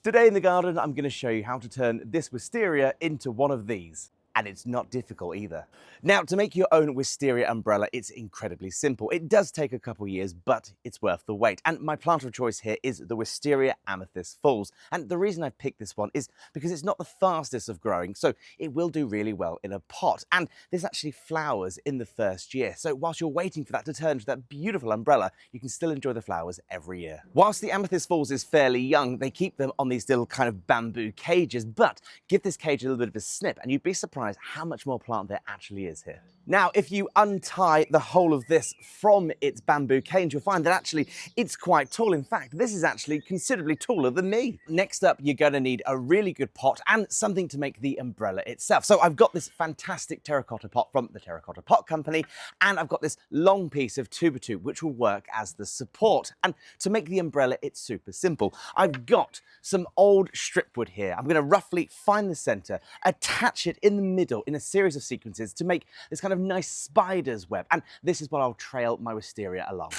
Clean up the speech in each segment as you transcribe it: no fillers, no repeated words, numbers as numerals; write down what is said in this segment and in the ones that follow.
Today in the garden, I'm going to show you how to turn this wisteria into one of these. And it's not difficult either. Now, to make your own wisteria umbrella, it's incredibly simple. It does take a couple years, but it's worth the wait. And my plant of choice here is the Wisteria Amethyst Falls. And the reason I've picked this one is because it's not the fastest of growing, so it will do really well in a pot. And this actually flowers in the first year. So whilst you're waiting for that to turn into that beautiful umbrella, you can still enjoy the flowers every year. Whilst the Amethyst Falls is fairly young, they keep them on these little kind of bamboo cages, but give this cage a little bit of a snip and you'd be surprised how much more plant there actually is here. Now, if you untie the whole of this from its bamboo cage, you'll find that actually it's quite tall. In fact, this is actually considerably taller than me. Next up, you're going to need a really good pot and something to make the umbrella itself. So I've got this fantastic terracotta pot from the Terracotta Pot Company, and I've got this long piece of 2x2, which will work as the support. And to make the umbrella, it's super simple. I've got some old strip wood here. I'm going to roughly find the center, attach it in the middle in a series of sequences to make this kind of nice spider's web, and this is what I'll trail my wisteria along.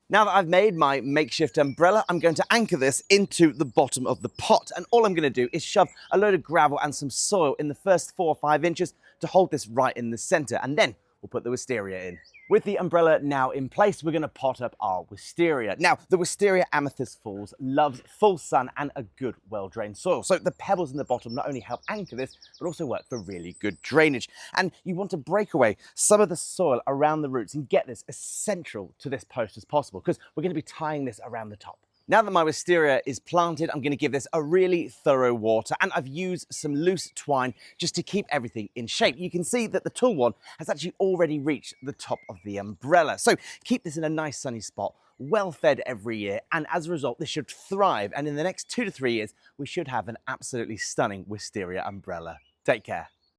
Now that I've made my makeshift umbrella, I'm going to anchor this into the bottom of the pot, and all I'm going to do is shove a load of gravel and some soil in the first 4 or 5 inches to hold this right in the center, and then we'll put the wisteria in. With the umbrella now in place, we're going to pot up our wisteria. Now, the Wisteria Amethyst Falls loves full sun and a good, well-drained soil. So the pebbles in the bottom not only help anchor this, but also work for really good drainage. And you want to break away some of the soil around the roots and get this as central to this post as possible, because we're going to be tying this around the top. Now that my wisteria is planted, I'm going to give this a really thorough water, and I've used some loose twine just to keep everything in shape. You can see that the tall one has actually already reached the top of the umbrella. So keep this in a nice sunny spot, well fed every year, and as a result, this should thrive. And in the next 2 to 3 years, we should have an absolutely stunning wisteria umbrella. Take care.